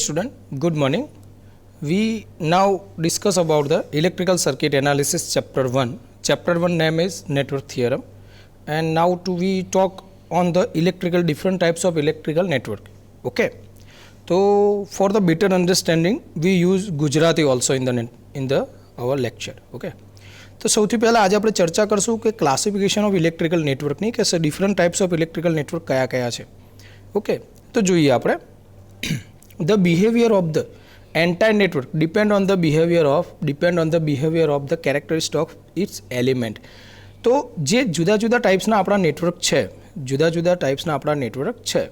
student, good morning. We now discuss about the electrical circuit analysis chapter 1. Chapter 1 name is network theorem, and now we talk on the different types of electrical network. Okay, so for the better understanding we use Gujarati also in the our lecture. Okay, તો સૌથી પહેલાં આજે આપણે ચર્ચા કરશું કે classification of electrical નેટવર્કની કે different types of electrical network કયા કયા છે. ઓકે, તો જોઈએ આપણે. The behavior of the entire network depend on the behavior of the characteristic of its element. તો જે જુદા જુદા ટાઈપ્સના આપણા નેટવર્ક છે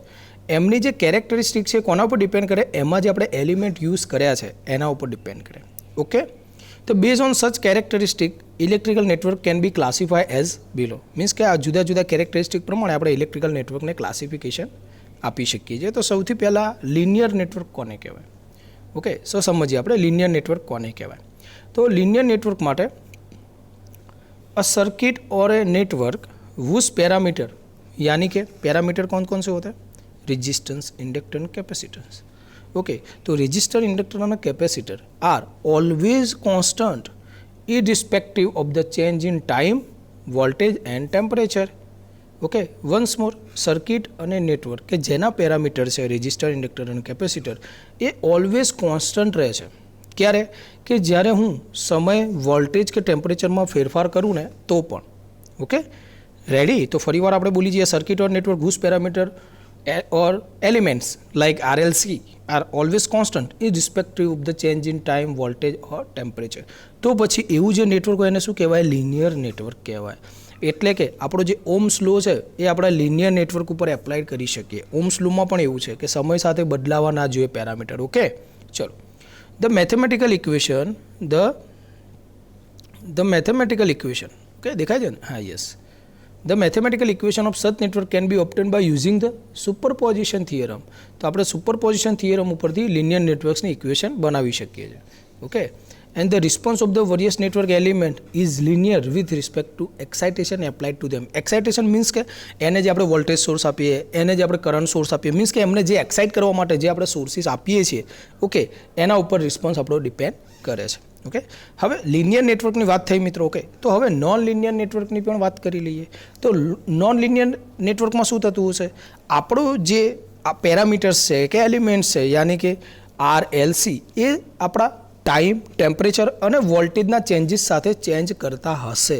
એમની જે કેરેક્ટરિસ્ટિક છે કોના ઉપર ડિપેન્ડ કરે, એમાં જે આપણે એલિમેન્ટ યુઝ કર્યા છે એના ઉપર ડિપેન્ડ કરે. ઓકે, તો base on such characteristic electrical network can be classify as below. Means કે આ જુદા જુદા કેરેક્ટરિસ્ટિક પ્રમાણે આપણે ઇલેક્ટ્રિકલ નેટવર્કને ક્લાસિફિકેશન આપી શકીએ છીએ. તો સૌથી પહેલાં લિનિયર નેટવર્ક કોને કહેવાય? ઓકે, સો સમજીએ આપણે લિનિયર નેટવર્ક કોને કહેવાય. તો લિનિયર નેટવર્ક માટે अ सर्किट और ए नेटवर्क वुस पैरामीटर, यानी कि पैरामीटर कौन कौन से होते हैं? Resistance, inductor, capacitance. ओके, तो रेजिस्टर, इंडक्टर और capacitor are always constant irrespective of the change in time, voltage and temperature. Okay, once more circuit અને નેટવર્ક કે જેના પેરામીટર છે રેજિસ્ટર, ઇન્ડક્ટર અને કેપેસિટર એ ઓલવેઝ કોન્સ્ટન્ટ રહે છે. ક્યારે? કે જ્યારે હું સમય, વોલ્ટેજ કે ટેમ્પરેચરમાં ફેરફાર કરું ને તો પણ. Okay, ready? તો ફરીવાર આપણે બોલી જઈએ, circuit or network whose parameter or elements like RLC are always constant irrespective of the change in time, voltage or temperature. તો પછી એવું જે નેટવર્ક હોય એને શું કહેવાય? લિનિયર નેટવર્ક કહેવાય. એટલે કે આપણો જે ઓમ્સ લો છે એ આપણે લિનિયર નેટવર્ક ઉપર એપ્લાય કરી શકીએ. ઓમ્સ લોમાં પણ એવું છે કે સમય સાથે બદલાવા ના જોઈએ પેરામીટર. ઓકે, ચલો. ધ મેથેમેટિકલ ઇક્વેશન ઓકે, દેખાય છે ને? હા, yes. The mathematical equation of such network can be obtained by using the superposition theorem. તો આપણે સુપરપોઝિશન થિયરમ ઉપરથી લિનિયર નેટવર્ક્સની ઇક્વેશન બનાવી શકીએ છીએ. Okay, and the response of the various network element is linear with respect to excitation applied to them. Excitation means કે એને જે આપણે વોલ્ટેજ સોર્સ આપીએ, એને જે આપણે કરંટ સોર્સ આપીએ, મીન્સ કે એમને જે એક્સાઇટ કરવા માટે જે આપણે સોર્સિસ આપીએ છીએ, ઓકે, એના ઉપર રિસ્પોન્સ આપણો ડિપેન્ડ કરે છે. ઓકે, હવે લિનિયર નેટવર્કની વાત થઈ મિત્રો. ઓકે, તો હવે નોન લિનિયર નેટવર્કની પણ વાત કરી લઈએ. તો નોન લિનિયર નેટવર્કમાં શું થતું હશે? આપણું જે આ પેરામીટર્સ છે કે એલિમેન્ટ્સ છે, યાની કે RLC, એ આપણા ટાઈમ, ટેમ્પરેચર અને વોલ્ટેજના ચેન્જીસ સાથે ચેન્જ કરતા હશે.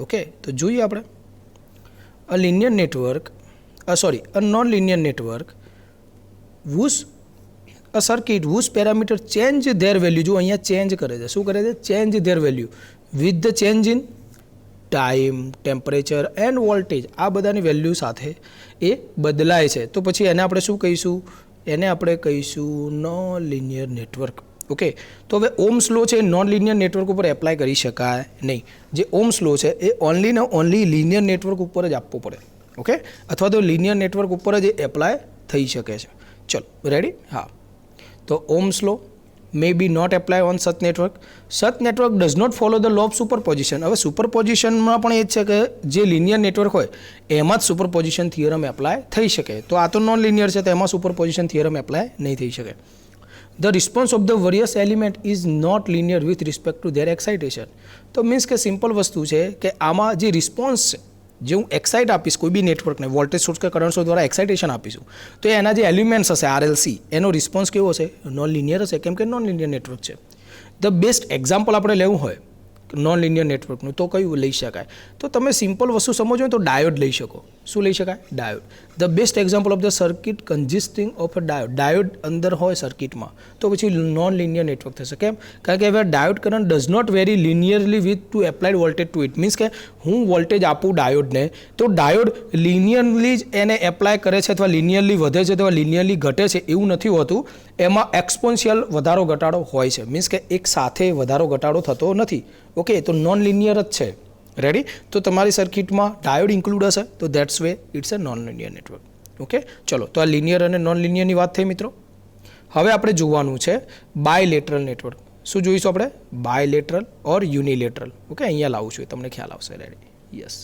ઓકે, તો જોઈએ આપણે. A linear network a non linear network whose a circuit whose parameter change their value, જો અહીંયા ચેન્જ કરે છે, શું કરે છે? Change their value with the change in time, temperature end voltage, આ બધાની વેલ્યુ સાથે એ બદલાય છે. તો પછી એને આપણે શું કહીશું? એને આપણે કહીશું નોન લિનિયર નેટવર્ક. ઓકે, તો હવે ઓમ્સ લો છે એ નોન લિનિયર નેટવર્ક ઉપર એપ્લાય કરી શકાય નહીં. જે ઓમ્સ લો છે એ ઓનલી ને ઓનલી લિનિયર નેટવર્ક ઉપર જ આપવો પડે. ઓકે, અથવા તો લિનિયર નેટવર્ક ઉપર જ એપ્લાય થઈ શકે છે. ચલો, રેડી? હા, તો ઓમ્સ લો may be not apply on such network. Such network does not follow the law of superposition. હવે સુપરપોઝિશનમાં પણ એ જ છે કે જે લિનિયર નેટવર્ક હોય એમાં જ સુપરપોઝિશન થિયરમ એપ્લાય થઈ શકે. તો આ તો નોન લિનિયર છે તો એમાં સુપરપોઝિશન થિયરમ એપ્લાય નહીં થઈ શકે. The response of the various element is not linear with respect to their excitation. તો મીન્સ કે સિમ્પલ વસ્તુ છે કે આમાં જે રિસ્પોન્સ છે, જે હું એક્સાઇટ આપીશ કોઈ બી નેટવર્કને, વોલ્ટેજ સોર્સ કે કરંટ સોર્સ દ્વારા એક્સાઇટેશન આપીશું, તો એના જે એલિમેન્ટ્સ હશે RLC, એનો રિસ્પોન્સ કેવો હશે? નોન લિનિયર હશે, કેમ કે નોન લિનિયર નેટવર્ક છે. ધ બેસ્ટ એક્ઝામ્પલ આપણે લેવું હોય નોન લિનિયર નેટવર્કનું તો કયું લઈ શકાય? તો તમે સિમ્પલ વસ્તુ સમજો તો ડાયોડ લઈ શકો. શું લઈ શકાય? Diode. The best example of the circuit consisting of a diode. Diode અંદર હોય સર્કિટમાં તો પછી નોન લિનિયર નેટવર્ક થશે. કેમ? કારણ કે હવે diode current does not vary linearly with to applied voltage to it. Means કે હું વોલ્ટેજ આપું ડાયોડને તો ડાયોડ લિનિયરલી જ એને એપ્લાય કરે છે, અથવા લિનિયરલી વધે છે અથવા લિનિયરલી ઘટે છે એવું નથી હોતું. એમાં એક્સપોન્શિયલ વધારો ઘટાડો હોય છે. મીન્સ કે એક સાથે વધારો ઘટાડો થતો નથી. ઓકે, તો નોન લિનિયર જ છે. રેડી? તો તમારી સર્કિટમાં ડાયોડ ઇન્ક્લુડ હશે તો that's way it's a non linear network. Okay, ચલો. તો આ લિનિયર અને નોન લિનિયરની વાત થઈ મિત્રો. હવે આપણે જોવાનું છે બાયલેટરલ નેટવર્ક. શું જોઈશું આપણે? બાયલેટરલ ઓર યુનિલેટરલ. ઓકે, અહીંયા લાવું છું, તમને ખ્યાલ આવશે. રેડી? યસ.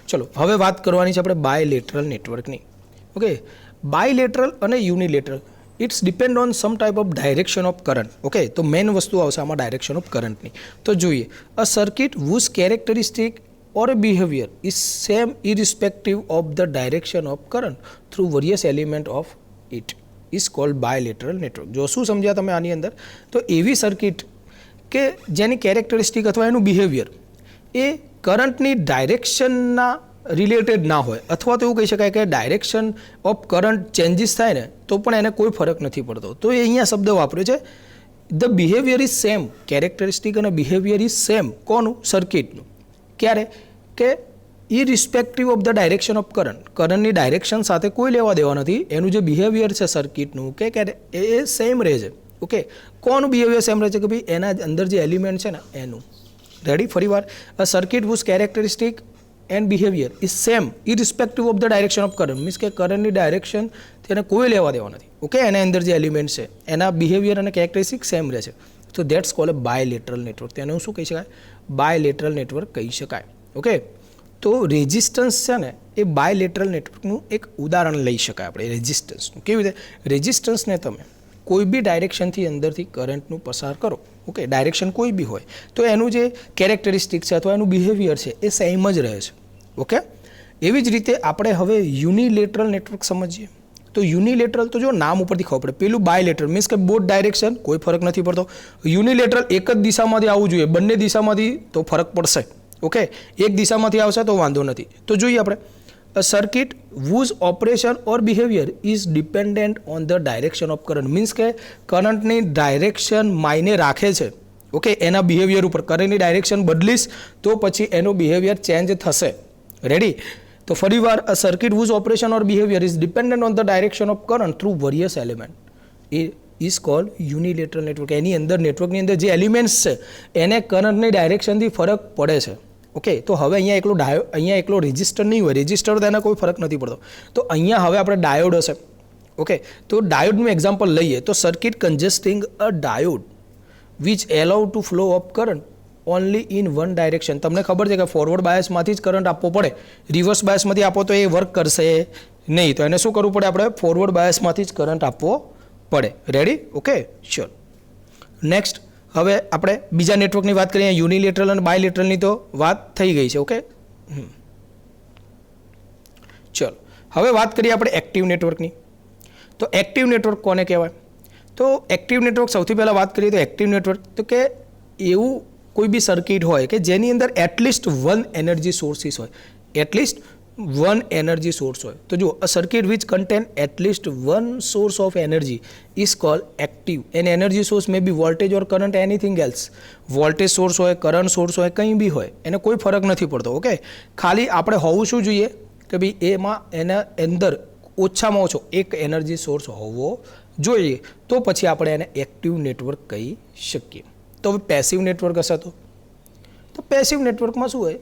ચલો, હવે વાત કરવાની છે આપણે બાયલેટરલ નેટવર્કની. ઓકે, બાયલેટરલ અને unilateral it's depend on some type of direction of current. Okay, તો મેઇન વસ્તુ આવશે આમાં ડાયરેક્શન ઓફ કરંટની. તો જોઈએ, a circuit whose characteristic or behavior is same irrespective of the direction of current through various element of it is called bilateral network. જો શું સમજ્યા તમે આની અંદર? તો એવી સર્કિટ કે જેની કેરેક્ટરિસ્ટિક અથવા એનું બિહેવિયર એ કરંટની ડાયરેક્શનના રિલેટેડ ના હોય, અથવા તો એવું કહી શકાય કે ડાયરેક્શન ઓફ કરંટ ચેન્જીસ થાય ને તો પણ એને કોઈ ફરક નથી પડતો. તો એ અહીંયા શબ્દ વાપર્યો છે, the behaviour is same. Characteristic અને બિહેવિયર ઇઝ સેમ. કોનું? સર્કિટનું. ક્યારે? કે irrespective of the direction of current. કરંટની ડાયરેક્શન સાથે કોઈ લેવા દેવા નથી. એનું જે બિહેવિયર છે સર્કિટનું કે એ સેમ રહે છે. ઓકે, કોનું બિહેવિયર સેમ રહે છે? કે ભાઈ એના અંદર જે એલિમેન્ટ છે ને એનું. રેડી? ફરી વાર, a circuit whose characteristic and behaviour is same irrespective of the direction of current. Means કે કરંટની ડાયરેક્શન તેને કોઈ લેવા દેવા નથી. ઓકે, એના અંદર જે એલિમેન્ટ છે એના બિહેવિયર અને કેરેક્ટરિસ્ટિક સેમ રહે છે. તો that's cold a bilateral network. તેને શું કહી શકાય? બાયલેટરલ નેટવર્ક કહી શકાય. ઓકે, તો રેઝિસ્ટન્સ છે ને એ બાયલેટરલ નેટવર્કનું એક ઉદાહરણ લઈ શકાય આપણે રેઝિસ્ટન્સનું. કેવી રીતે? રેઝિસ્ટન્સને તમે કોઈ બી ડાયરેક્શનથી અંદરથી કરંટનું પસાર કરો. ઓકે, ડાયરેક્શન કોઈ બી હોય તો એનું જે કેરેક્ટરિસ્ટિક છે અથવા એનું બિહેવિયર છે એ સેમ જ રહે છે. ઓકે, એવી જ રીતે આપણે હવે યુનિલેટરલ નેટવર્ક સમજીએ. તો યુનિલેટરલ તો જો નામ ઉપરથી ખબર પડે. પેલું બાયલેટરલ મીન્સ કે બોથ ડાયરેક્શન કોઈ ફરક નથી પડતો. યુનિલેટરલ એક જ દિશામાંથી આવવું જોઈએ, બંને દિશામાંથી તો ફરક પડશે. ઓકે, એક દિશામાંથી આવશે તો વાંધો નથી. તો જોઈએ આપણે, a circuit whose operation or behavior is dependent on the direction of current. Means કે કરંટની ડાયરેક્શન માયને રાખે છે. ઓકે, એના બિહેવિયર ઉપર. કરંટની ડાયરેક્શન બદલીશ તો પછી એનો બિહેવિયર ચેન્જ થશે. રેડી? તો ફરી વાર, a circuit whose operation or behavior is dependent on the direction of current through various element is called unilateral network. એની અંદર નેટવર્કની અંદર જે એલિમેન્ટ્સ છે એને કરંટની ડાયરેક્શનથી ફરક પડે છે. ઓકે, તો હવે અહીંયા એકલો રેઝિસ્ટર નહીં હોય. રેઝિસ્ટર તો એને કોઈ ફરક નથી પડતો. તો અહીંયા હવે આપણે ડાયોડ હશે. ઓકે, તો ડાયોડનું એક્ઝામ્પલ લઈએ તો circuit consisting a diode which allow to flow of current only in one direction. તમને ખબર છે કે ફોરવર્ડ બાયસમાંથી જ કરંટ આપવો પડે. રિવર્સ બાયસમાંથી આપો તો એ વર્ક કરશે નહીં. તો એને શું કરવું પડે? આપણે ફોરવર્ડ બાયસમાંથી જ કરંટ આપવો પડે. રેડી? Okay, sure. નેક્સ્ટ, હવે આપણે બીજા નેટવર્કની વાત કરીએ. યુનિલેટરલ અને બાયલેટરલની તો વાત થઈ ગઈ છે. ઓકે, ચલો હવે વાત કરીએ આપણે એક્ટિવ નેટવર્કની. તો એક્ટિવ નેટવર્ક કોને કહેવાય? તો એક્ટિવ નેટવર્ક સૌથી પહેલાં વાત કરીએ તો એક્ટિવ નેટવર્ક તો કે એવું કોઈ બી સર્કિટ હોય કે જેની અંદર એટલીસ્ટ વન એનર્જી સોર્સિસ હોય. એટલીસ્ટ વન એનર્જી સોર્સ હોય. તો જો, a circuit which contain at least one source of energy is called active. An energy source may be voltage or current anything else. Voltage source હોય, current source હોય, કંઈ બી હોય, એને કોઈ ફરક નથી પડતો. ઓકે, ખાલી આપણે હોવું શું જોઈએ કે ભાઈ એમાં એના અંદર ઓછામાં ઓછો એક એનર્જી સોર્સ હોવો જોઈએ. તો પછી આપણે એને એક્ટિવ નેટવર્ક કહી શકીએ. તો હવે પેસિવ નેટવર્ક હશે તો પેસિવ નેટવર્કમાં શું હોય?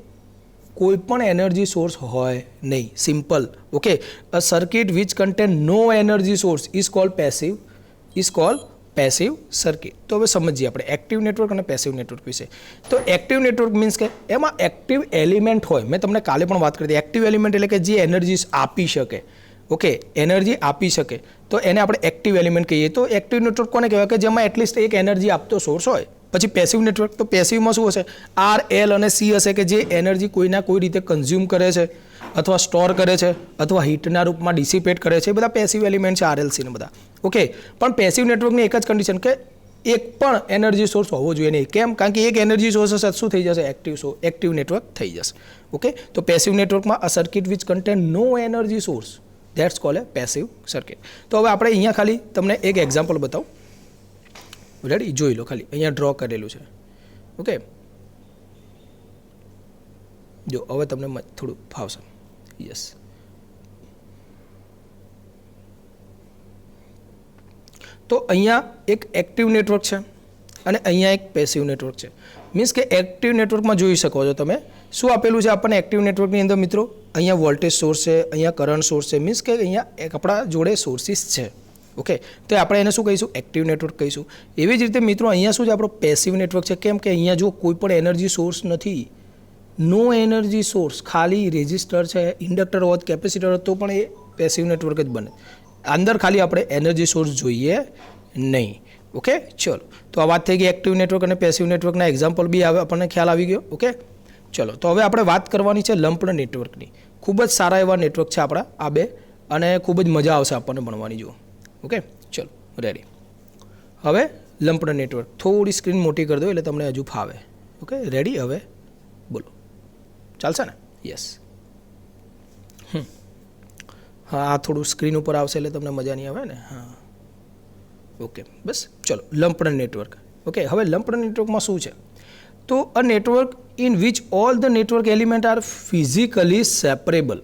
કોઈ પણ એનર્જી સોર્સ હોય નહીં. Simple. Okay, a circuit which contain no energy source is called passive circuit. તો હવે સમજીએ આપણે એક્ટિવ નેટવર્ક અને પેસિવ નેટવર્ક વિશે. તો એક્ટિવ નેટવર્ક મીન્સ કે એમાં એક્ટિવ એલિમેન્ટ હોય. મેં તમને કાલે પણ વાત કરી હતી. એક્ટિવ એલિમેન્ટ એટલે કે જે એનર્જી આપી શકે. ઓકે, એનર્જી આપી શકે તો એને આપણે એક્ટિવ એલિમેન્ટ કહીએ. તો એક્ટિવ નેટવર્ક કોને કહેવાય? કે જેમાં એટલીસ્ટ એક એનર્જી આપતો સોર્સ હોય. પછી પેસિવ નેટવર્ક, તો પેસિવમાં શું હશે? આર, એલ અને સી હશે કે જે એનર્જી કોઈના કોઈ રીતે કન્ઝ્યુમ કરે છે અથવા સ્ટોર કરે છે અથવા હીટના રૂપમાં ડિસિપેટ કરે છે. એ બધા પેસિવ એલિમેન્ટ છે, આરએલસી ને બધા. ઓકે, પણ પેસિવ નેટવર્કની એક જ કન્ડિશન કે એક પણ એનર્જી સોર્સ હોવો જોઈએ નહીં. કેમ? કારણ કે એક એનર્જી સોર્સ હશે શું થઈ જશે? એક્ટિવ નેટવર્ક થઈ જશે. ઓકે, તો પેસિવ નેટવર્કમાં a circuit which contain no energy source that's called a passive circuit. તો હવે આપણે અહીંયા ખાલી તમને એક એક્ઝામ્પલ બતાવું. રેડી? જોઈ લો, ખાલી અહીંયા ડ્રો કરેલું છે. ઓકે, જો હવે તમને થોડું ફાવશે. યસ, તો અહીંયા એક એક્ટિવ નેટવર્ક છે અને અહીંયા એક પેસિવ નેટવર્ક છે. મીન્સ કે એક્ટિવ નેટવર્કમાં જોઈ શકો છો તમે શું આપેલું છે આપણને એક્ટિવ નેટવર્કની અંદર મિત્રો? અહીંયા વોલ્ટેજ સોર્સ છે, અહીંયા કરંટ સોર્સ છે. મીન્સ કે અહીંયા એક આપણા જોડે સોર્સિસ છે. ઓકે, તો આપણે એને શું કહીશું? એક્ટિવ નેટવર્ક કહીશું. એવી જ રીતે મિત્રો અહીંયા શું છે? આપણો પેસિવ નેટવર્ક છે. કેમ કે અહીંયા જો કોઈ પણ એનર્જી સોર્સ નથી, નો એનર્જી સોર્સ, ખાલી રેઝિસ્ટર છે, ઇન્ડક્ટર હોત, કેપેસિટર હોત તો પણ એ પેસિવ નેટવર્ક જ બને. અંદર ખાલી આપણે એનર્જી સોર્સ જોઈએ નહીં. ઓકે, ચલો. તો આ વાત થઈ ગઈ એક્ટિવ નેટવર્ક અને પેસિવ નેટવર્કના એક્ઝામ્પલ બી આપણને ખ્યાલ આવી ગયો. ઓકે, ચલો. તો હવે આપણે વાત કરવાની છે લમ્પ્ડ નેટવર્કની. ખૂબ જ સારા એવા નેટવર્ક છે આપણા આ બે, અને ખૂબ જ મજા આવશે આપણને ભણવાની. જુઓ. ઓકે, ચલો, રેડી. હવે લમ્પ્ડ નેટવર્ક થોડી સ્ક્રીન મોટી કરી દો એટલે તમને હજુ ફાવે. Okay, ready. હવે બોલો, ચાલશે ને? યસ. હા, આ થોડું સ્ક્રીન ઉપર આવશે એટલે તમને મજા નહીં આવે ને. હા, ઓકે, બસ. ચલો, લમ્પ્ડ નેટવર્ક. ઓકે, હવે લમ્પ્ડ નેટવર્કમાં શું છે? તો a network in which all the network element are physically separable.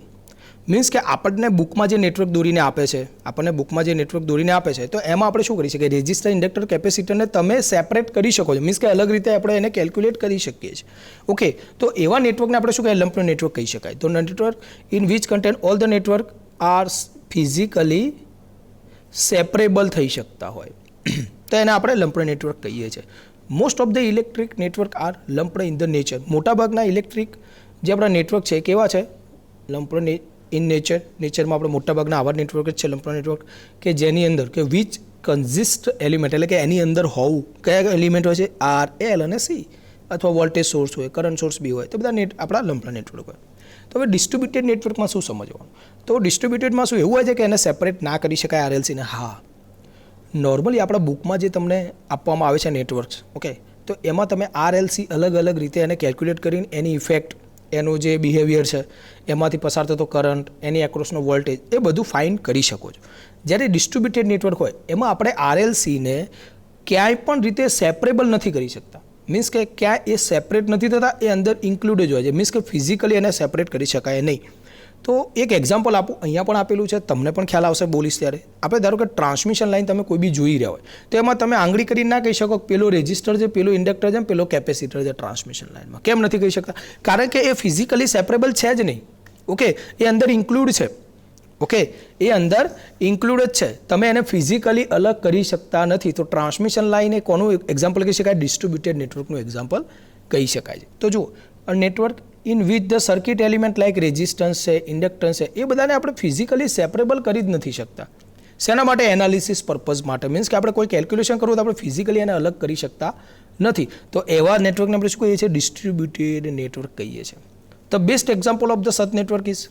Means કે આપણને બુકમાં જે નેટવર્ક દોરીને આપે છે, તો એમાં આપણે શું કરી શકીએ? રેઝિસ્ટર, ઇન્ડક્ટર, કેપેસિટરને તમે સેપરેટ કરી શકો છો. મીન્સ કે અલગ રીતે આપણે એને કેલ્ક્યુલેટ કરી શકીએ છીએ. ઓકે, તો એવા નેટવર્કને આપણે શું કહીએ? લમ્પ્ડ નેટવર્ક કહી શકાય. તો network in which contain all the network are physically separable થઈ શકતા હોય તો એને આપણે લમ્પ્ડ નેટવર્ક કહીએ છીએ. Most of the electric network are lumped in the nature. મોટાભાગના ઇલેક્ટ્રિક જે આપણા નેટવર્ક છે કેવા છે? Lumped in nature. નેચરમાં આપણે મોટાભાગના આવા નેટવર્ક જ છે લમ્પ્ડ નેટવર્ક, કે જેની અંદર કે વિચ કન્ઝિસ્ટ એલિમેન્ટ, એટલે કે એની અંદર હોવું કયા એલિમેન્ટ હોય છે? આર, એલ અને સી, અથવા વોલ્ટેજ સોર્સ હોય, કરંટ સોર્સ બી હોય, તો બધા આપણા લમ્પ્ડ નેટવર્ક હોય. તો હવે ડિસ્ટ્રીબ્યુટેડ નેટવર્કમાં શું સમજવાનું? તો ડિસ્ટ્રીબ્યુટેડમાં શું એવું હોય છે કે એને સેપરેટ ના કરી શકાય આરએલસીને? હા, નોર્મલી આપણા બુકમાં જે તમને આપવામાં આવે છે નેટવર્ક્સ, ઓકે, તો એમાં તમે આરએલસી અલગ અલગ રીતે એને કેલ્ક્યુલેટ કરીને એની ઇફેક્ટ, એનું જે બિહેવિયર છે, એમાંથી પસાર થતો કરંટ, એની એક્રોસનો વોલ્ટેજ, એ બધું ફાઇન્ડ કરી શકો છો. જ્યારે ડિસ્ટ્રીબ્યુટેડ નેટવર્ક હોય એમાં આપણે આરએલસીને ક્યાંય પણ રીતે સેપરેબલ નથી કરી શકતા. મીન્સ કે ક્યાંય એ સેપરેટ નથી થતા, એ અંદર ઇન્ક્લુડ જ હોય છે. મીન્સ કે ફિઝિકલી એને સેપરેટ કરી શકાય નહીં. તો એક એક્ઝામ્પલ આપું, અહીંયા પણ આપેલું છે, તમને પણ ખ્યાલ આવશે બોલીશ ત્યારે. આપણે ધારો કે ટ્રાન્સમિશન લાઇન તમે કોઈ બી જોઈ રહ્યા હોય તો એમાં તમે આંગળી કરીને ના કહી શકો પેલો રેઝિસ્ટર છે, પેલો ઇન્ડક્ટર છે, પેલો કેપેસિટર છે. ટ્રાન્સમિશન લાઇનમાં કેમ નથી કહી શકતા? કારણ કે એ ફિઝિકલી સેપરેબલ છે જ નહીં. ઓકે, એ અંદર ઇન્ક્લુડ છે. ઓકે, એ અંદર ઇન્ક્લુડ જ છે, તમે એને ફિઝિકલી અલગ કરી શકતા નથી. તો ટ્રાન્સમિશન લાઇન એ કોનું એક્ઝામ્પલ કહી શકાય? ડિસ્ટ્રીબ્યુટેડ નેટવર્કનું એક્ઝામ્પલ કહી શકાય છે. તો જુઓ, network in which the circuit element like resistance છે, ઇન્ડક્ટન્સ છે, એ બધાને આપણે ફિઝિકલી સેપરેબલ કરી જ નથી શકતા. શેના માટે? એનાલિસિસ પર્પઝ માટે. મીન્સ કે આપણે કોઈ કેલ્ક્યુલેશન કરવું તો આપણે ફિઝિકલી એને અલગ કરી શકતા નથી. તો એવા નેટવર્કને આપણે શું કહીએ છીએ? ડિસ્ટ્રીબ્યુટેડ નેટવર્ક કહીએ છીએ. The best example of the such network is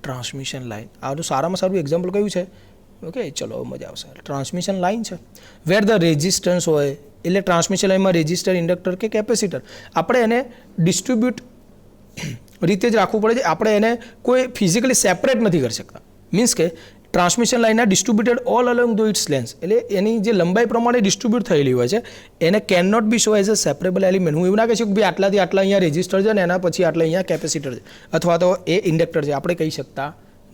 transmission line. આનું સારામાં સારું એક્ઝામ્પલ કયું છે? ઓકે, ચલો મજા આવશે. ટ્રાન્સમિશન લાઇન છે, વેર ધ રેઝિસ્ટન્સ હોય, એટલે ટ્રાન્સમિશન લાઇનમાં રેઝિસ્ટર, ઇન્ડક્ટર કે કેપેસિટર આપણે એને ડિસ્ટ્રીબ્યુટ રીતે જ રાખવું પડે છે. આપણે એને કોઈ ફિઝિકલી સેપરેટ નથી કરી શકતા. મીન્સ કે ટ્રાન્સમિશન લાઇનના distributed all along the its length, એટલે એની જે લંબાઈ પ્રમાણે ડિસ્ટ્રીબ્યુટ થયેલી હોય છે, એને can not be show as a separable element. હું એવું ના કહી શકું કે ભાઈ આટલાથી આટલા અહીંયા રેઝિસ્ટર છે ને એના પછી આટલા અહીંયા કેપેસિટર છે અથવા તો એ ઇન્ડક્ટર છે. આપણે કહી શકતા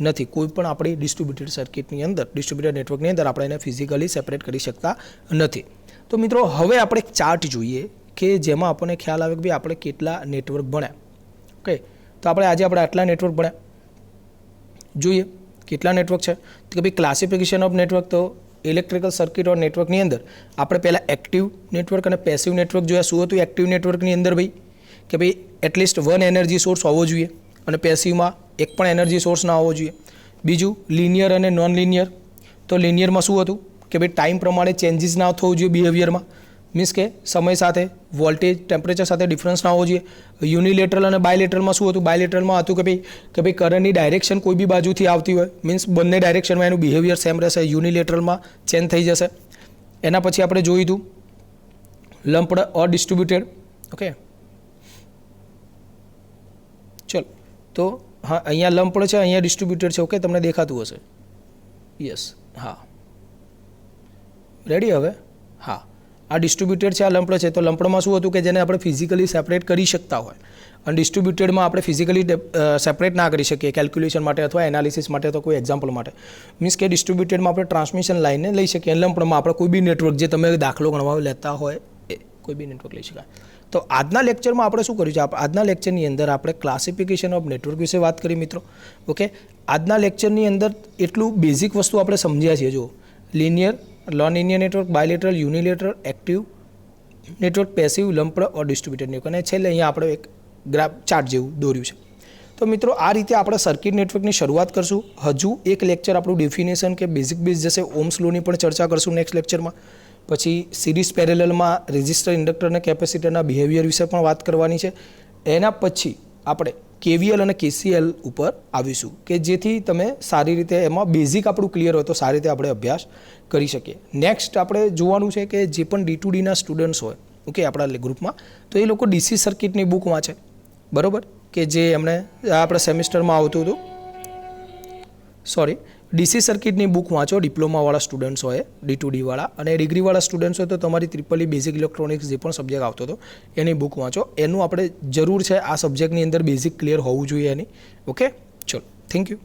નથી. કોઈ પણ આપણી ડિસ્ટ્રીબ્યુટેડ સર્કિટની અંદર, ડિસ્ટ્રીબ્યુટેડ નેટવર્કની અંદર આપણે એને ફિઝિકલી સેપરેટ કરી શકતા નથી. તો મિત્રો હવે આપણે એક ચાર્ટ જોઈએ કે જેમાં આપણને ખ્યાલ આવે કે ભાઈ આપણે કેટલા નેટવર્ક ભણ્યા. ઓકે, તો આપણે આટલા નેટવર્ક ભણ્યા. જોઈએ કેટલા નેટવર્ક છે. તો કે ભાઈ ક્લાસિફિકેશન ઓફ નેટવર્ક, તો ઇલેક્ટ્રિકલ સર્કિટ ઓર નેટવર્કની અંદર આપણે પહેલાં એક્ટિવ નેટવર્ક અને પેસિવ નેટવર્ક જોયા. શું હતું એક્ટિવ નેટવર્કની અંદર? ભાઈ કે ભાઈ એટલીસ્ટ વન એનર્જી સોર્સ હોવો જોઈએ, અને પેસિવમાં એક પણ એનર્જી સોર્સ ના હોવો જોઈએ. બીજું લિનિયર અને નોન લિનિયર. તો લિનિયરમાં શું હતું કે ભાઈ ટાઈમ પ્રમાણે ચેન્જીસ ના થવું જોઈએ બિહેવિયરમાં. મીન્સ કે સમય સાથે, વોલ્ટેજ, ટેમ્પરેચર સાથે ડિફરન્સ ના હોવો જોઈએ. યુનિલેટરલ અને બાયલેટરલમાં શું હતું? બાયલેટરલમાં હતું કે ભાઈ કરંટની ડાયરેક્શન કોઈ બી બાજુથી આવતી હોય, મીન્સ બંને ડાયરેક્શનમાં એનું બિહેવિયર સેમ રહેશે. યુનિલેટરલમાં ચેન્જ થઈ જશે. એના પછી આપણે જોયું હતું લમ્પ્ડ ઓર ડિસ્ટ્રીબ્યુટેડ. ઓકે, ચલો. તો હા, અહીંયા લમ્પ્ડ છે, અહીંયા ડિસ્ટ્રીબ્યુટેડ છે. ઓકે, તમને દેખાતું હશે. યસ, હા, રેડી. હવે હા, આ ડિસ્ટ્રીબ્યુટેડ છે, આ લમ્પ્ડ છે. તો લમ્પ્ડમાં શું હતું કે જેને આપણે ફિઝિકલી સેપરેટ કરી શકતા હોય, અને ડિસ્ટ્રીબ્યુટેડમાં આપણે ફિઝિકલી સેપરેટ ના કરી શકીએ કેલ્ક્યુલેશન માટે અથવા એનાલિસિસ માટે, તો કોઈ એક્ઝામ્પલ માટે. મીન્સ કે ડિસ્ટ્રીબ્યુટેડમાં આપણે ટ્રાન્સમિશન લાઇનને લઈ શકીએ, લમ્પ્ડમાં આપણે કોઈ બી નેટવર્ક જે તમે દાખલો ગણવા લેતા હોય એ કોઈ બી નેટવર્ક લઈ શકાય. તો આજના લેક્ચરમાં આપણે શું કર્યું છે? આજના લેક્ચરની અંદર આપણે ક્લાસિફિકેશન ઓફ નેટવર્ક વિશે વાત કરી મિત્રો. ઓકે, આજના લેક્ચરની અંદર એટલું બેઝિક વસ્તુ આપણે સમજ્યા છીએ. જો linear, non linear network, bilateral, unilateral, active network, passive, lumped or distributed network. અને છેલ્લે અહીંયા આપણે એક ગ્રાફ ચાર્ટ જેવું દોર્યું છે. તો મિત્રો આ રીતે આપણે સર્કિટ નેટવર્કની શરૂઆત કરશું. હજુ એક લેક્ચર આપણું ડેફિનેશન કે બેઝિક બેઝ જશે, ઓમ્સ લોની પણ ચર્ચા કરશું નેક્સ્ટ લેક્ચરમાં. પછી સિરીઝ પેરેલલમાં રેઝિસ્ટર, ઇન્ડક્ટર અને કેપેસિટરના બિહેવિયર વિશે પણ વાત કરવાની છે. એના પછી આપણે KVL અને KCL ઉપર આવીશું કે જેથી તમે સારી રીતે એમાં બેઝિક આપણું ક્લિયર હોય તો સારી રીતે આપણે અભ્યાસ કરી શકીએ. નેક્સ્ટ આપણે જોવાનું છે કે જે પણ D2Dના સ્ટુડન્ટ્સ હોય ઓકે આપણા ગ્રુપમાં, તો એ લોકો DC સર્કિટની બુક વાંચે, બરાબર, કે જે એમણે આપણા સેમિસ્ટરમાં આવતું હતું. DC સર્કિટની બુક વાંચો ડિપ્લોમાવાળા સ્ટુડન્ટ્સ હોય, D2D વાળા, અને ડિગ્રીવાળા સ્ટુડન્ટ્સ હોય તો તમારી ત્રિપલી બેઝિક ઇલેક્ટ્રોનિક્સ જે પણ સબ્જેક્ટ આવતો હતો એની બુક વાંચો. એનું આપણે જરૂર છે આ સબ્જેક્ટની અંદર બેઝિક ક્લિયર હોવું જોઈએ એની. ઓકે, ચલો, થેન્ક યુ.